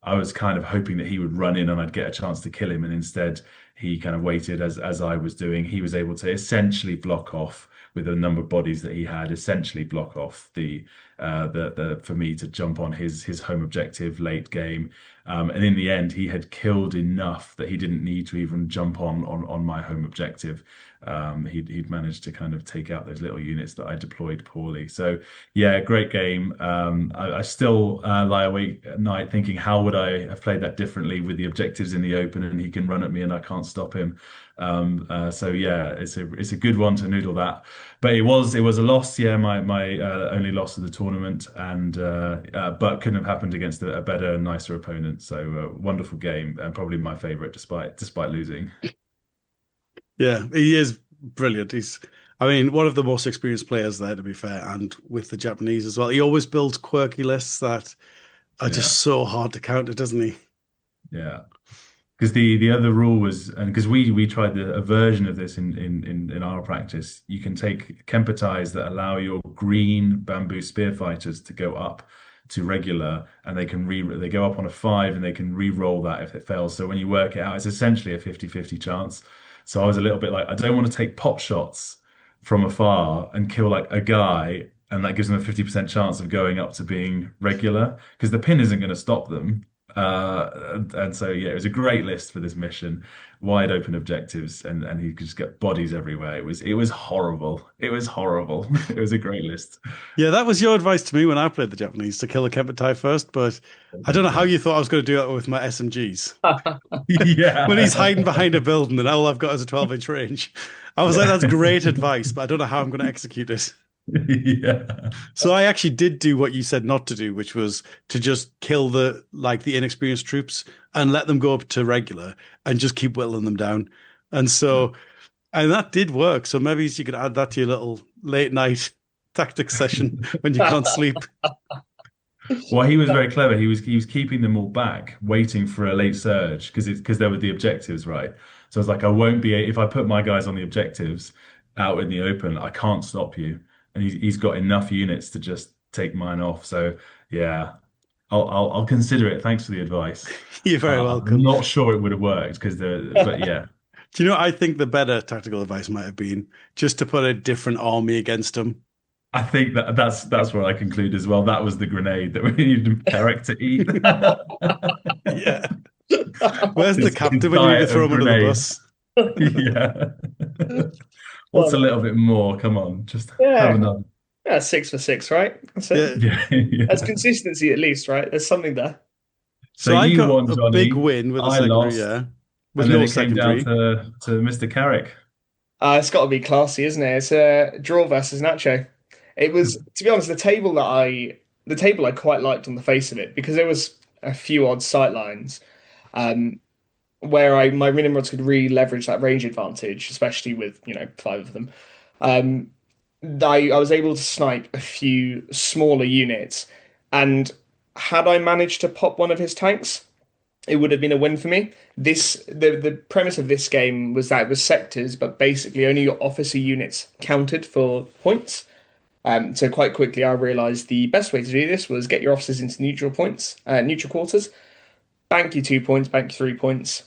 I was kind of hoping that he would run in and I'd get a chance to kill him, and instead he kind of waited as I was doing. He was able to essentially block off with the number of bodies that he had, essentially block off the for me to jump on his home objective late game. And in the end, he had killed enough that he didn't need to even jump on my home objective. He'd managed to kind of take out those little units that I deployed poorly. So yeah, great game. I still lie awake at night thinking, how would I have played that differently with the objectives in the open and he can run at me and I can't stop him. So yeah, it's a good one to noodle that. But it was a loss. Yeah, my only loss of the tournament, and but couldn't have happened against a better, nicer opponent. So wonderful game and probably my favorite despite losing. Yeah, he is brilliant. I mean, one of the most experienced players there, to be fair, and with the Japanese as well. He always builds quirky lists that are just so hard to counter, doesn't he? Yeah. Because the other rule was, and because we tried a version of this in our practice, you can take Kemper ties that allow your green bamboo spear fighters to go up to regular, and they go up on a 5 and they can re-roll that if it fails. So when you work it out, it's essentially a 50-50 chance. So I was a little bit like, I don't want to take pot shots from afar and kill like a guy, and that gives them a 50% chance of going up to being regular, because the pin isn't going to stop them. And so yeah, it was a great list for this mission, wide open objectives, and he could just get bodies everywhere. It was horrible. It was horrible. It was a great list. Yeah, that was your advice to me when I played the Japanese, to kill a Kemper tie first, but I don't know how you thought I was going to do that with my SMGs. Yeah. When he's hiding behind a building and all I've got is a 12-inch range. I was like, that's great advice, but I don't know how I'm going to execute it. Yeah. So I actually did do what you said not to do, which was to just kill the inexperienced troops and let them go up to regular and just keep whittling them down. And that did work. So maybe you could add that to your little late night tactics session when you can't sleep. Well, he was very clever. He was keeping them all back, waiting for a late surge because there were the objectives, right? So I was like, I won't be if I put my guys on the objectives out in the open, I can't stop you. And he's got enough units to just take mine off. So yeah, I'll consider it. Thanks for the advice. You're very welcome. I'm not sure it would have worked but yeah. Do you know, I think the better tactical advice might have been just to put a different army against him. I think that's where I conclude as well. That was the grenade that we needed Carrick to eat. Yeah. Where's the captain when you need to throw him under the bus? Yeah. What's a little bit more? Come on, just have another. Yeah, 6 for 6, right? That's it. Yeah. That's consistency at least, right? There's something there. So I got won, a Jonny. big win with a secondary, lost, yeah. With and then no it came secondary. down to Mr. Carrick. It's got to be classy, isn't it? It's a draw versus Nacho. It was, to be honest, the table I quite liked on the face of it, because there was a few odd sight lines where my Nimrods could really leverage that range advantage, especially with 5 of them. I was able to snipe a few smaller units, and had I managed to pop one of his tanks, it would have been a win for me. The premise of this game was that it was sectors, but basically only your officer units counted for points. So quite quickly I realised the best way to do this was get your officers into neutral quarters, bank you 2 points, bank you 3 points,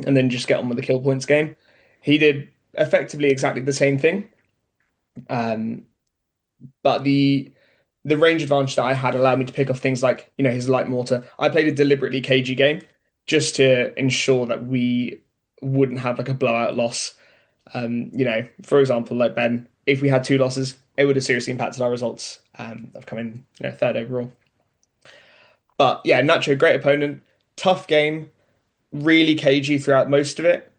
and then just get on with the kill points game. He did effectively exactly the same thing. But the range advantage that I had allowed me to pick off things like, his light mortar. I played a deliberately cagey game just to ensure that we wouldn't have like a blowout loss. For example, like Ben, if we had 2 losses, it would have seriously impacted our results. I've come in, 3rd overall. But yeah, Nacho, great opponent, tough game, really cagey throughout most of it.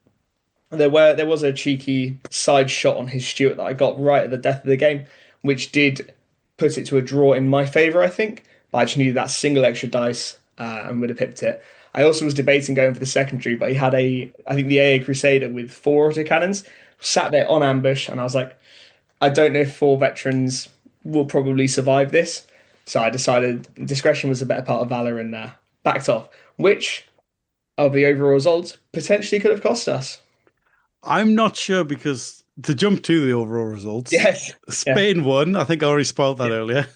There was a cheeky side shot on his Stuart that I got right at the death of the game, which did put it to a draw in my favour, I think. But I just needed that single extra dice and would have pipped it. I also was debating going for the secondary, but he had I think the AA Crusader with 4 autocannons, sat there on ambush, and I was like, I don't know if 4 veterans will probably survive this. So I decided discretion was a better part of valor and backed off, which of the overall results potentially could have cost us. I'm not sure because to jump to the overall results, Yes. Spain won. I think I already spoiled that Yeah. earlier.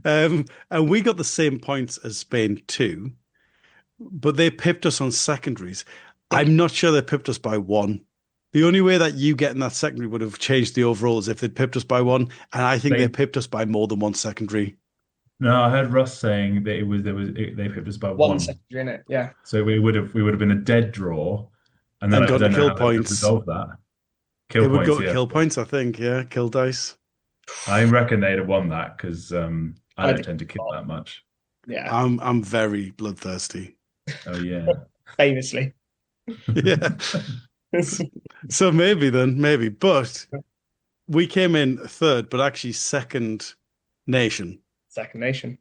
And we got the same points as Spain too, but they pipped us on secondaries. I'm not sure they pipped us by 1. The only way that you getting that secondary would have changed the overall is if they'd pipped us by 1, and I think they pipped us by more than 1 secondary. No, I heard Russ saying that they pipped us by One one. secondary in it, yeah. So we would have been a dead draw, and then And I got don't the know kill how they would have points. resolved that. Kill It would points, go to yeah. kill points, I think. Yeah, kill dice. I reckon they'd have won that because I I don't think tend to kill not. that much. Yeah, I'm very bloodthirsty. Oh yeah. famously. Yeah. So maybe then, maybe. But we came in third, but actually second nation. Second nation.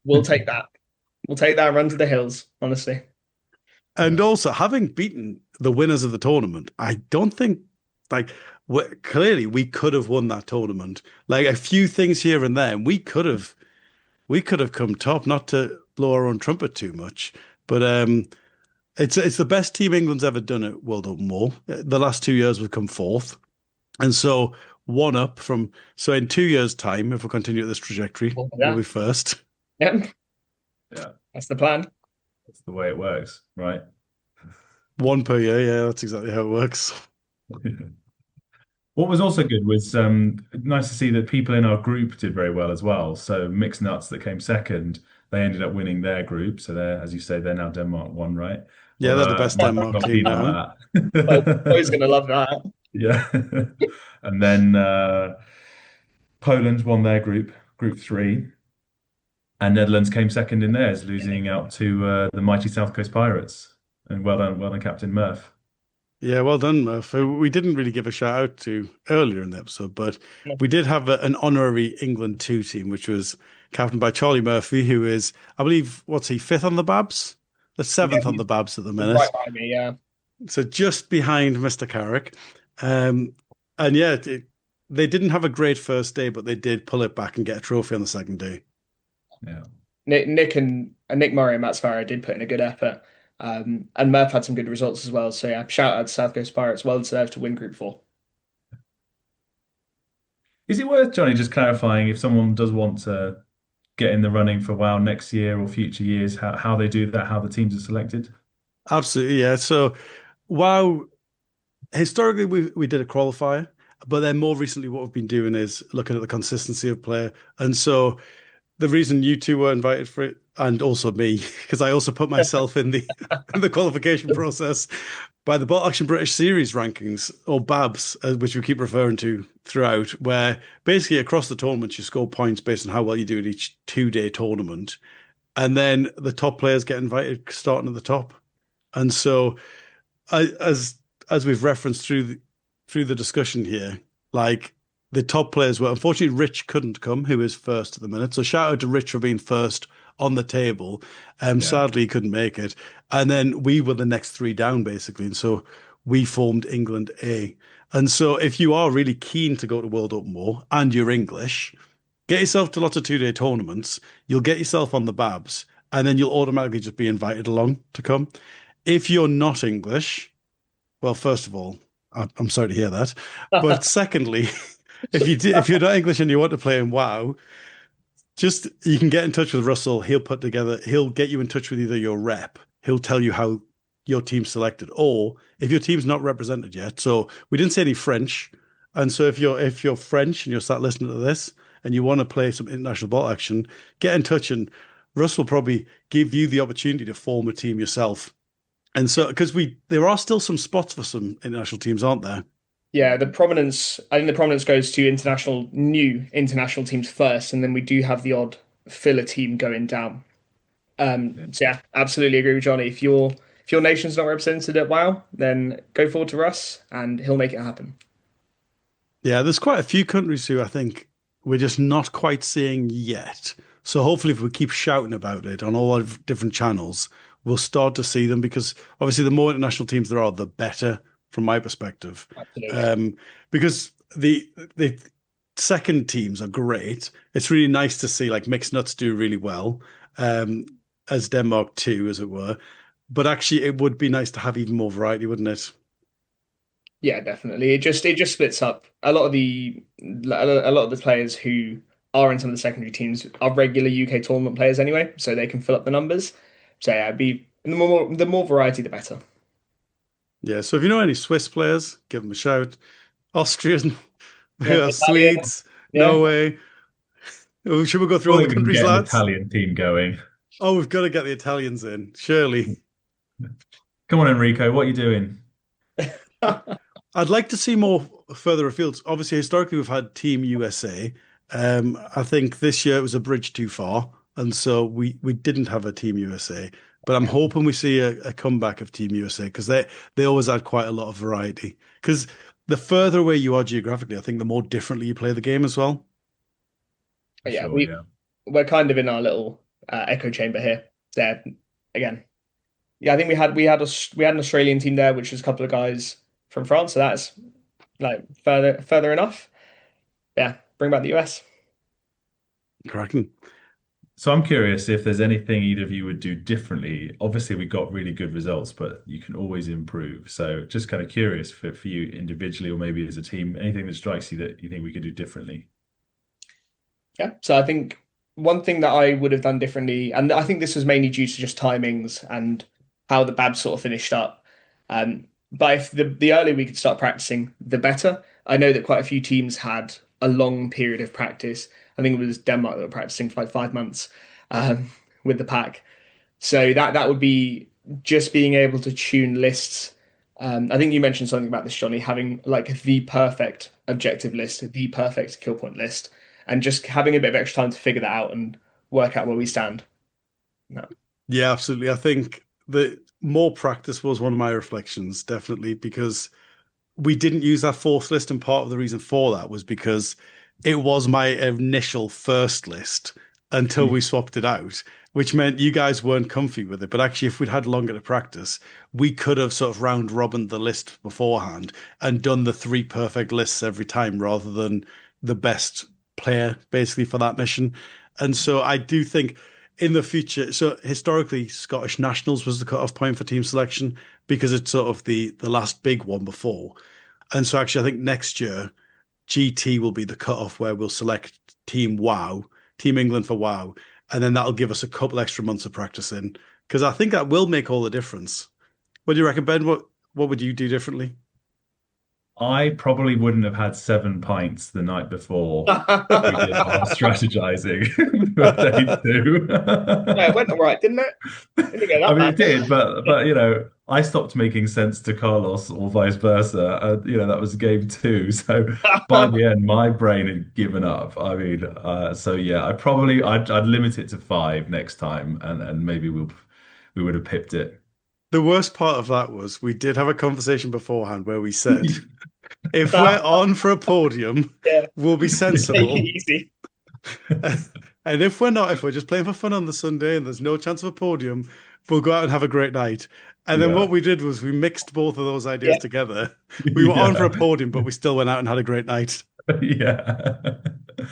We'll take that. We'll take that run to the hills, honestly. And also, having beaten the winners of the tournament, I don't think, like, clearly we could have won that tournament. Like a few things here and there, and we could have come top. Not to blow our own trumpet too much, but it's the best team England's ever done at World Open War. The last 2 years we've come fourth, and so one up from. So in 2 years' time, if we continue at this trajectory, Well, yeah. we'll be first. Yep, Yeah, that's the plan. that's the way it works, right? 1 per year. Yeah, that's exactly how it works. What was also good was nice to see that people in our group did very well as well. So Mixed Nuts that came second, they ended up winning their group. So they're, as you say, they're now Denmark 1, right? Yeah, they're the best Denmark not team keen on now. that. Boy's gonna love that. Yeah. And then Poland won their group, Group 3, and Netherlands came second in theirs, losing out to the mighty South Coast Pirates. And well done, Captain Murph. Yeah, well done, Murph. We didn't really give a shout out to earlier in the episode, but we did have an honorary England 2 team, which was captained by Charlie Murphy, who is, I believe, what's he, 5th on the Babs? The 7th on the Babs at the minute. Right by me, yeah. So just behind Mr. Carrick. And yeah, they didn't have a great first day, but they did pull it back and get a trophy on the second day. Yeah. Nick Murray and Matt Sparrow did put in a good effort. And Murph had some good results as well. So yeah, shout out to South Coast Pirates. Well deserved to win Group 4. Is it worth, Johnny, just clarifying if someone does want to get in the running for WoW next year or future years, how they do that, how the teams are selected? Absolutely, yeah. So WoW, historically we did a qualifier, but then more recently what we've been doing is looking at the consistency of player. And so the reason you two were invited for it, and also me, because I also put myself in the qualification process by the Bot Action British Series rankings, or BABs, which we keep referring to throughout, where basically across the tournament you score points based on how well you do in each 2-day tournament, and then the top players get invited starting at the top. And so, as we've referenced through the discussion here, like, the top players were, unfortunately, Rich couldn't come, who is first at the minute. So shout out to Rich for being first on the table. Sadly, he couldn't make it. And then we were the next 3 down, basically. And so we formed England A. And so if you are really keen to go to World Open War and you're English, get yourself to lots of 2-day tournaments. You'll get yourself on the Babs, and then you'll automatically just be invited along to come. If you're not English, well, first of all, I'm sorry to hear that. But secondly, if you're not English and you want to play in WoW, you can get in touch with Russell. He'll get you in touch with either your rep. He'll tell you how your team's selected, or if your team's not represented yet. So we didn't say any French, and so if you're French and you're sat listening to this and you want to play some international ball action, get in touch, and Russ will probably give you the opportunity to form a team yourself. And so, because there are still some spots for some international teams, aren't there? Yeah, I think the prominence goes to new international teams first, and then we do have the odd filler team going down. So yeah, absolutely agree with Johnny. If your nation's not represented at WoW, then go forward to Russ, and he'll make it happen. Yeah, there's quite a few countries who I think we're just not quite seeing yet. So hopefully, if we keep shouting about it on all our different channels, we'll start to see them because obviously, the more international teams there are, the better from my perspective. Absolutely. Because the second teams are great. It's really nice to see like mixed nuts do really well, as Denmark too, as it were. But actually, it would be nice to have even more variety, wouldn't it? Yeah, definitely. It just splits up a lot of the players who are in some of the secondary teams are regular UK tournament players anyway, so they can fill up the numbers. So yeah, be the more variety, the better. Yeah. So if you know any Swiss players, give them a shout. Austrian, Yeah, Italian. Swedes, Yeah. Norway. Oh, should we go through all Surely the we can countries, get an lads? Italian team going. Oh, we've got to get the Italians in, surely. Come on, Enrico, what are you doing? I'd like to see more further afield. Obviously, historically, we've had Team USA. I think this year it was a bridge too far, and so we didn't have a Team USA. But I'm hoping we see a comeback of Team USA because they always add quite a lot of variety. Because the further away you are geographically, I think the more differently you play the game as well. For Yeah, sure, yeah. we're kind of in our little echo chamber here. There again. Yeah, I think we had an Australian team there, which was a couple of guys from France, so that's like further enough. Yeah, bring back the US. Cracking. So I'm curious if there's anything either of you would do differently. Obviously, we got really good results, but you can always improve. So just kind of curious for you individually or maybe as a team, anything that strikes you that you think we could do differently. Yeah, so I think one thing that I would have done differently, and I think this was mainly due to just timings and how the Babs sort of finished up. But if the earlier we could start practicing, the better. I know that quite a few teams had a long period of practice. I think it was Denmark that were practicing for like 5 months with the pack. So that would be just being able to tune lists. I think you mentioned something about this, Johnny, having like the perfect objective list, the perfect kill point list, and just having a bit of extra time to figure that out and work out where we stand. No. Yeah, absolutely. I think the more practice was one of my reflections, definitely, because we didn't use that fourth list, and part of the reason for that was because it was my initial first list until we swapped it out, which meant you guys weren't comfy with it. But actually, if we'd had longer to practice, we could have sort of round robin the list beforehand and done the three perfect lists every time rather than the best player basically for that mission. And so I do think in the future, so historically, Scottish Nationals was the cutoff point for team selection because it's sort of the last big one before. And so actually, I think next year, GT will be the cutoff where we'll select Team WoW, Team England for WoW, and then that'll give us a couple extra months of practice in because I think that will make all the difference. What do you reckon, Ben? What would you do differently? I probably wouldn't have had 7 pints the night before we did our strategizing for day two. Yeah, it went all right, didn't it? Didn't go I that mean, it bad. did, but I stopped making sense to Carlos or vice versa. That was game two. So by the end, my brain had given up. I mean, so yeah, I'd limit it to 5 next time, and maybe we would have pipped it. The worst part of that was we did have a conversation beforehand where we said, if we're on for a podium, Yeah, we'll be take it sensible. easy. And if we're not, if we're just playing for fun on the Sunday and there's no chance of a podium, we'll go out and have a great night. And then Yeah, what we did was we mixed both of those ideas Yeah, together. We were on for a yeah, podium, but we still went out and had a great night. yeah. And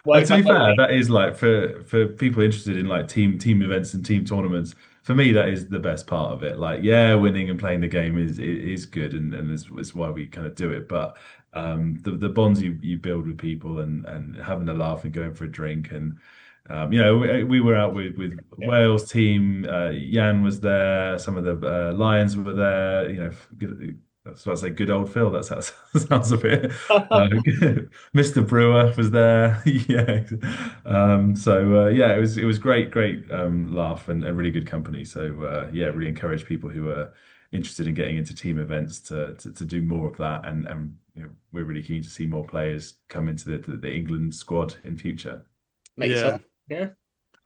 worked to out be fair, lovely. that is like for people interested in like team events and team tournaments. For me, that is the best part of it. Like, yeah, winning and playing the game is good, and is why we kind of do it. But the bonds you build with people and having a laugh and going for a drink and we were out with Yeah. Wales team. Jan was there. Some of the Lions were there. That's what I say. Good old Phil. That's how it sounds a bit. Mr. Brewer was there. Yeah. Yeah, it was great laugh and really good company. So yeah, really encourage people who are interested in getting into team events to do more of that. And we're really keen to see more players come into the England squad in future. Make Yeah, yourself. Yeah.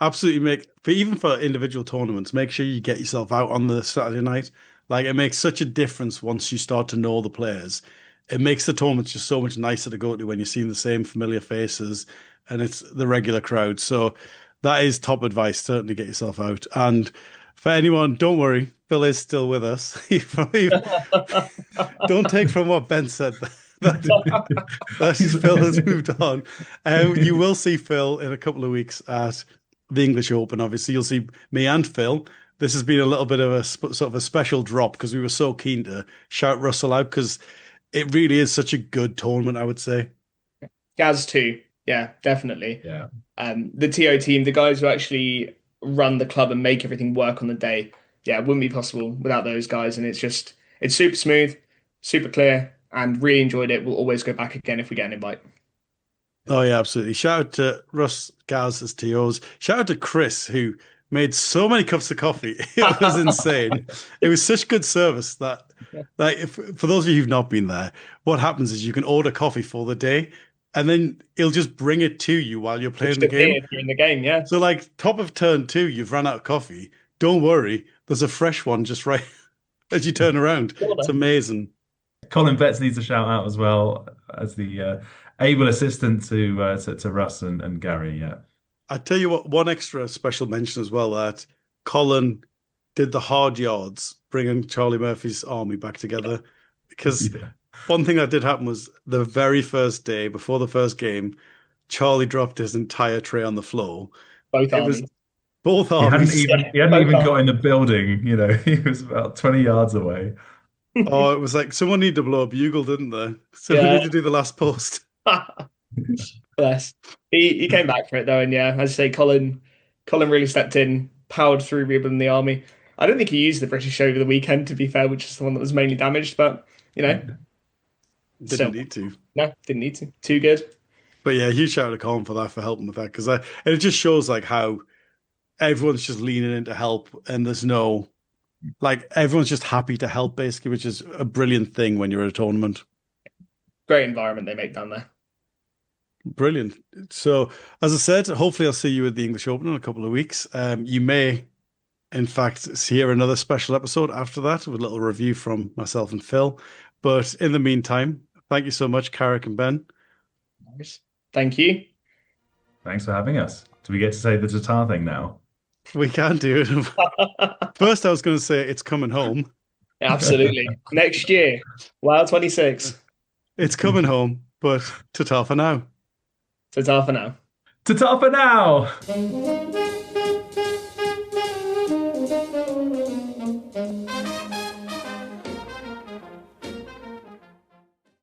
absolutely. Even for individual tournaments, make sure you get yourself out on the Saturday night. Like it makes such a difference once you start to know the players. It makes the tournaments just so much nicer to go to when you're seeing the same familiar faces and it's the regular crowd. So that is top advice. Certainly get yourself out. And for anyone, don't worry, Phil is still with us. Don't take from what Ben said that Phil has moved on. You will see Phil in a couple of weeks at the English Open. Obviously, you'll see me and Phil. This has been a little bit of a sort of a special drop because we were so keen to shout Russell out because it really is such a good tournament, I would say. Gaz too. Yeah, definitely. Yeah. The TO team, the guys who actually run the club and make everything work on the day, yeah, it wouldn't be possible without those guys. And it's super smooth, super clear, and really enjoyed it. We'll always go back again if we get an invite. Oh yeah, absolutely. Shout out to Russ, Gaz as TOs. Shout out to Chris who made so many cups of coffee. It was insane. It was such good service that, like, for those of you who've not been there, what happens is you can order coffee for the day, and then he'll just bring it to you while you're playing the game. During the game, yeah. So, like, top of turn 2, you've run out of coffee. Don't worry, there's a fresh one just right as you turn around. It's amazing. Colin Betts needs a shout out as well as the able assistant to Russ and Gary. Yeah. I tell you what, one extra special mention as well, that Colin did the hard yards, bringing Charlie Murphy's army back together. Because one thing that did happen was the very first day, before the first game, Charlie dropped his entire tray on the floor. Both armies. Both armies. He hadn't even got in the building, he was about 20 yards away. Oh, it was like someone needed to blow a bugle, didn't they? So we need to do the last post. Bless. He came back for it though, and yeah, as I say, Colin really stepped in, powered through rebuilding the army. I don't think he used the British over the weekend, to be fair, which is the one that was mainly damaged, but didn't need to. No, didn't need to. Too good. But yeah, huge shout out to Colin for that, for helping with that, because it just shows like how everyone's just leaning in to help, and there's no, like, everyone's just happy to help basically, which is a brilliant thing when you're at a tournament. Great environment they make down there. Brilliant. So, as I said, hopefully I'll see you at the English Open in a couple of weeks. You may, in fact, hear another special episode after that with a little review from myself and Phil. But in the meantime, thank you so much, Carrick and Ben. Nice. Thank you. Thanks for having us. Do we get to say the Tatar thing now? We can do it. First, I was going to say it's coming home. Absolutely. Next year, WoW 26. It's coming home, but ta-ta for now. Ta-ta for now. Ta-ta for now!